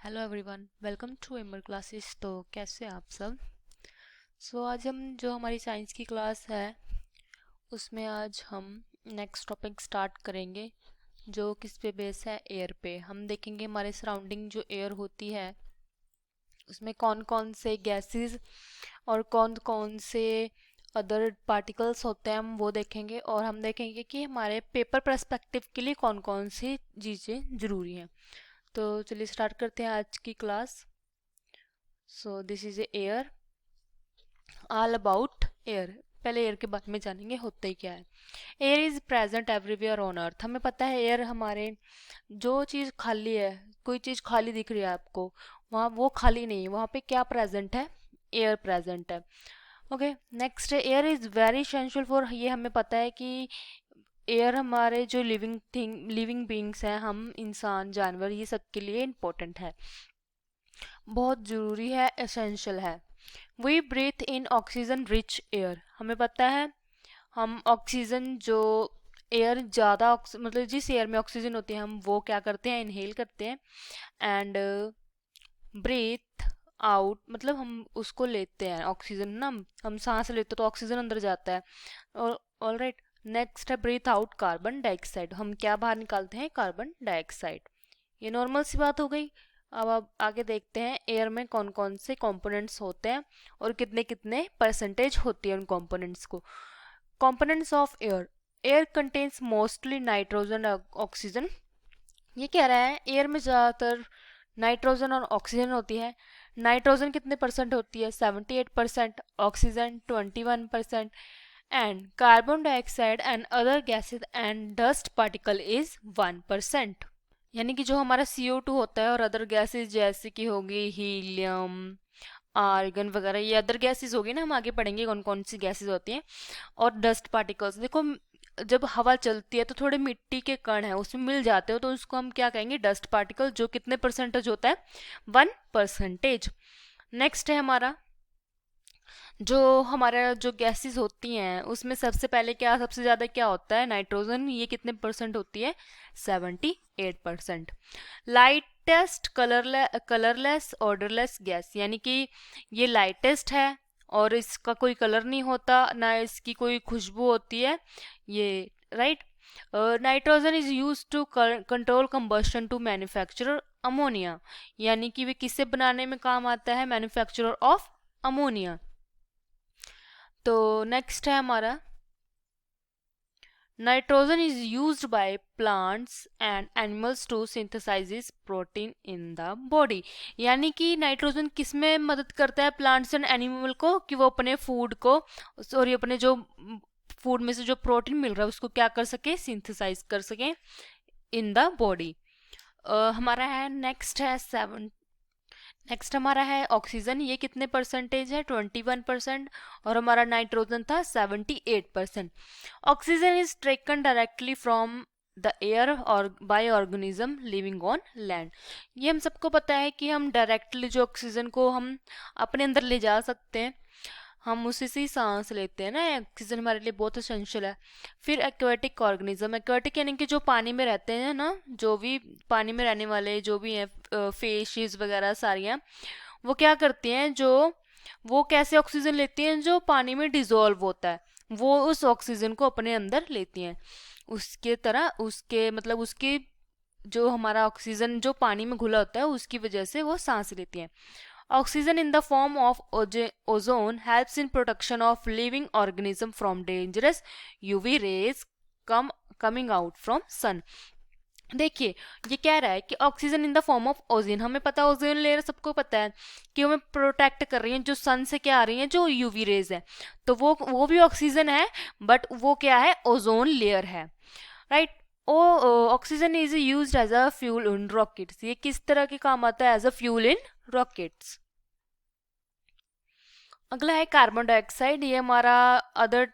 Hello everyone, welcome to एमर classes. तो कैसे हैं आप सब। आज हम जो हमारी साइंस की क्लास है उसमें आज हम नेक्स्ट टॉपिक स्टार्ट करेंगे जो किस पे बेस है, एयर पे। हम देखेंगे हमारे सराउंडिंग जो एयर होती है उसमें कौन कौन से गैसेस और कौन कौन से अदर पार्टिकल्स होते हैं, हम वो देखेंगे। और हम देखेंगे कि हमारे पेपर पर्सपेक्टिव के लिए कौन कौन सी चीज़ें ज़रूरी हैं। तो चलिए स्टार्ट करते हैं आज की class. This is air, all about air. पहले एयर के बारे में जानेंगे होता ही क्या है। Air is present everywhere on earth. हमें पता है एयर हमारे, जो चीज़ खाली है, कोई चीज़ खाली दिख रही है आपको, वहाँ वो खाली नहीं है, वहाँ पे क्या प्रेजेंट है, एयर प्रेजेंट है। ओके, नेक्स्ट है air is very essential for, ये हमें पता है कि एयर हमारे जो लिविंग बींग्स हैं, हम इंसान जानवर, ये सब के लिए इम्पोर्टेंट है, बहुत ज़रूरी है, एसेंशियल है। We breathe in oxygen rich air. हमें पता है हम ऑक्सीजन जो एयर ज़्यादा मतलब जिस एयर में ऑक्सीजन होती है हम वो क्या करते हैं, इनहेल करते हैं। एंड ब्रीथ आउट मतलब हम उसको लेते हैं ऑक्सीजन ना, हम सांस लेते तो ऑक्सीजन अंदर जाता है। और ऑल राइट, नेक्स्ट है ब्रीथ आउट कार्बन डाइऑक्साइड। हम क्या बाहर निकालते हैं, कार्बन डाइऑक्साइड। ये नॉर्मल सी बात हो गई। अब आप आगे देखते हैं एयर में कौन कौन से कंपोनेंट्स होते हैं और कितने कितने परसेंटेज होती है उन कंपोनेंट्स को। Components of air, air contains mostly nitrogen oxygen. ये कह रहा है एयर में ज़्यादातर नाइट्रोजन और ऑक्सीजन होती है। नाइट्रोजन कितने परसेंट होती है, 78%, oxygen 21%, and carbon dioxide and other gases and dust particle is 1%। यानी कि जो हमारा CO2 होता है और अदर गैसेस जैसे कि होगी हीलियम, आर्गन वगैरह, ये अदर गैसेस होगी ना, हम आगे पढ़ेंगे कौन कौन सी गैसेस होती हैं। और डस्ट पार्टिकल्स, देखो जब हवा चलती है तो थोड़े मिट्टी के कण हैं उसमें मिल जाते हो तो उसको हम क्या कहेंगे, डस्ट पार्टिकल, जो कितने परसेंटेज होता है, 1%। नेक्स्ट है हमारा जो हमारा जो गैसेस होती हैं उसमें सबसे पहले क्या, सबसे ज़्यादा क्या होता है, नाइट्रोजन। ये कितने परसेंट होती है, 78%। लाइटेस्ट कलरलेस ऑर्डरलेस गैस, यानी कि ये लाइटेस्ट है और इसका कोई कलर नहीं होता, ना इसकी कोई खुशबू होती है, ये right. Nitrogen is use to control combustion to manufacture ammonia, यानी कि वे किससे बनाने में काम आता है, मैन्युफैक्चरर ऑफ अमोनिया। तो नेक्स्ट है हमारा nitrogen is used by plants and animals to synthesize protein in the body. यानी कि नाइट्रोजन किस में मदद करता है, प्लांट्स एंड एनिमल को, कि वो अपने फूड को, सॉरी अपने जो फूड में से जो प्रोटीन मिल रहा है उसको क्या कर सके, सिंथेसाइज कर सके इन द बॉडी। हमारा है नेक्स्ट है नेक्स्ट हमारा है ऑक्सीजन। ये कितने परसेंटेज है, 21%। और हमारा नाइट्रोजन था 78%। Oxygen is taken directly from the air और by organism living on land. ये हम सबको पता है कि हम डायरेक्टली जो ऑक्सीजन को हम अपने अंदर ले जा सकते हैं, हम उसी से ही सांस लेते हैं ना, ऑक्सीजन हमारे लिए बहुत एसेंशियल है। फिर एक्वेटिक ऑर्गेनिज्म, एक्वेटिक यानी कि जो पानी में रहते हैं ना, जो भी पानी में रहने वाले जो भी हैं, फिशेस वगैरह सारी हैं, वो क्या करती हैं, जो वो कैसे ऑक्सीजन लेती हैं, जो पानी में डिजोल्व होता है वो उस ऑक्सीजन को अपने अंदर लेती हैं। उसके तरह उसके मतलब उसकी जो हमारा ऑक्सीजन जो पानी में घुला होता है उसकी वजह से वो सांस लेती हैं। Oxygen in the form of ozone helps in protection of living organism from dangerous UV rays coming out from sun। देखिए ये कह रहा है कि oxygen in the form of ozone, हमें पता है ओजोन लेयर सबको पता है कि हमें प्रोटेक्ट कर रही है जो सन से क्या आ रही है, जो यूवी रेज है, तो वो भी ऑक्सीजन है, बट वो क्या है, ओजोन लेयर है, right. O oxygen is used as a fuel in rockets. ये किस तरह के काम आता है, as a fuel in rockets. अगला है कार्बन डाइऑक्साइड। ये हमारा अदर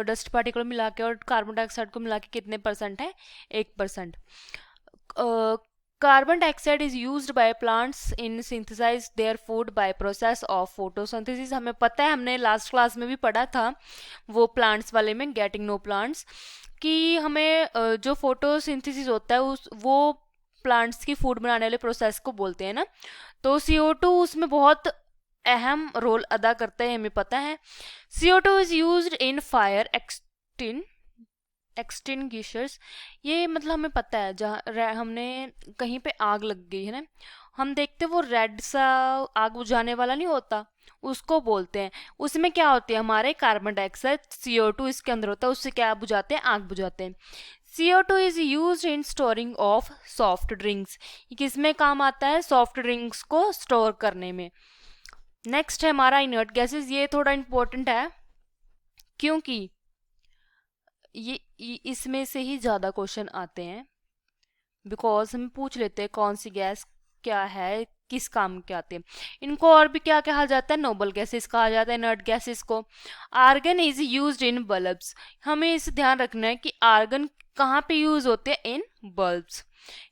डस्ट पार्टिकल मिला के और कार्बन डाइऑक्साइड को मिला के कितने परसेंट है, 1%। Carbon dioxide is used by plants in synthesize their food by process of photosynthesis. हमें पता है, हमने लास्ट क्लास में भी पढ़ा था वो प्लांट्स वाले में, गेटिंग नो प्लांट्स, कि हमें जो फोटोसिंथेसिस होता है उस वो प्लांट्स की फूड बनाने वाले प्रोसेस को बोलते हैं ना। तो CO2 उसमें बहुत अहम रोल अदा करता है, हमें पता है। CO2 is used in fire extinguishers. ये मतलब हमें पता है, जहाँ हमने कहीं पे आग लग गई है ना, हम देखते वो रेड सा आग बुझाने वाला नहीं होता, उसको बोलते हैं। उसमें क्या होती है, हमारे कार्बन डाइऑक्साइड CO2 इसके अंदर होता है, उससे क्या बुझाते हैं, आग बुझाते हैं। CO2 is use in storing of soft drinks. ये किस में काम आता है, सॉफ्ट ड्रिंक्स को स्टोर करने में। नेक्स्ट है हमारा इनर्ट गैसेस। ये थोड़ा इंपॉर्टेंट है क्योंकि ये इसमें से ही ज़्यादा क्वेश्चन आते हैं, बिकॉज हम पूछ लेते हैं कौन सी गैस क्या है, किस काम के आते हैं। इनको और भी क्या कहा जाता है, नोबल गैसेस कहा जाता है इनर्ट गैसेस को। Argon is used in bulbs. हमें इस ध्यान रखना है कि आर्गन कहाँ पे यूज होते हैं, in bulbs.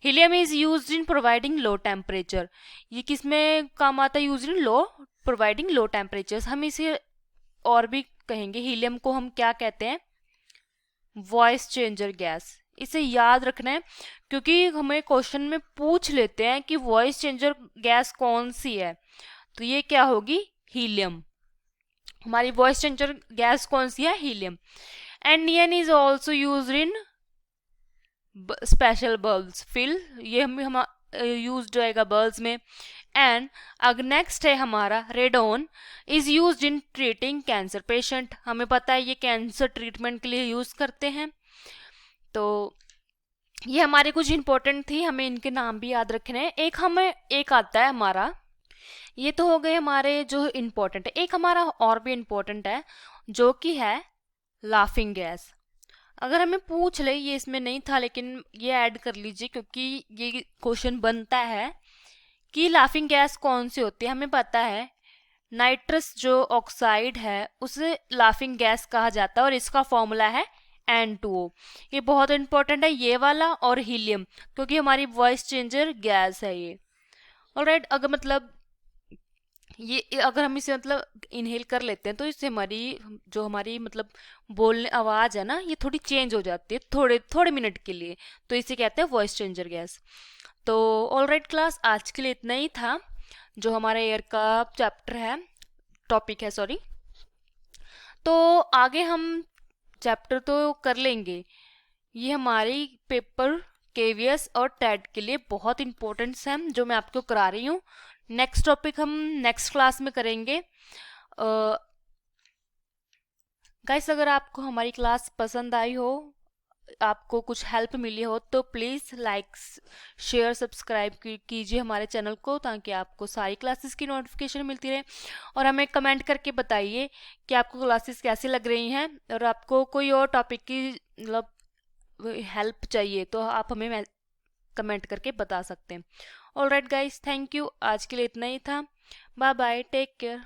Helium is used in providing low temperature. ये किस में काम आता है, use in low providing low temperature. हम इसे और भी कहेंगे, हीलियम को हम क्या कहते हैं, वॉइस चेंजर गैस। इसे याद रखना है क्योंकि हमें क्वेश्चन में पूछ लेते हैं कि वॉइस चेंजर गैस कौन सी है, तो ये क्या होगी, हीलियम। हमारी वॉइस चेंजर गैस कौन सी है, helium. And neon is also use in special bulbs, fill ये हम यूज रहेगा बल्ब्स में। एंड अगर नेक्स्ट है हमारा radon is used in treating cancer patient. हमें पता है ये कैंसर ट्रीटमेंट के लिए यूज करते हैं। तो ये हमारे कुछ इंपॉर्टेंट थी, हमें इनके नाम भी याद रखने हैं। एक आता है हमारा, ये तो हो गए हमारे जो इंपॉर्टेंट है। एक हमारा और भी इंपॉर्टेंट है जो कि है लाफिंग गैस। अगर हमें पूछ ले, ये इसमें नहीं था लेकिन ये ऐड कर लीजिए क्योंकि ये क्वेश्चन बनता है कि लाफिंग गैस कौन सी होती है। हमें पता है नाइट्रस जो ऑक्साइड है उसे लाफिंग गैस कहा जाता है और इसका फॉर्मूला है N2O। ये बहुत इंपॉर्टेंट है, ये वाला और हीलियम, क्योंकि हमारी वॉइस चेंजर गैस है ये। ऑलराइट, अगर मतलब ये अगर हम इसे मतलब इनहेल कर लेते हैं तो इससे हमारी मतलब बोलने आवाज़ है ना, ये थोड़ी चेंज हो जाती है थोड़े थोड़े मिनट के लिए, तो इसे कहते हैं वॉइस चेंजर गैस। तो ऑलराइट क्लास, आज के लिए इतना ही था जो हमारा एयर का चैप्टर है, टॉपिक है सॉरी। तो आगे हम चैप्टर तो कर लेंगे, ये हमारी पेपर KVS और टेट के लिए बहुत इंपॉर्टेंट्स हैं जो मैं आपको करा रही हूँ। नेक्स्ट टॉपिक हम नेक्स्ट क्लास में करेंगे। गाइस, अगर आपको हमारी क्लास पसंद आई हो, आपको कुछ हेल्प मिली हो, तो प्लीज़ लाइक शेयर सब्सक्राइब कीजिए हमारे चैनल को, ताकि आपको सारी क्लासेस की नोटिफिकेशन मिलती रहे। और हमें कमेंट करके बताइए कि आपको क्लासेस कैसी लग रही हैं, और आपको कोई और टॉपिक की मतलब हेल्प चाहिए तो आप हमें कमेंट करके बता सकते हैं। ऑलराइट गाइस, थैंक यू, आज के लिए इतना ही था। Bye bye, take care.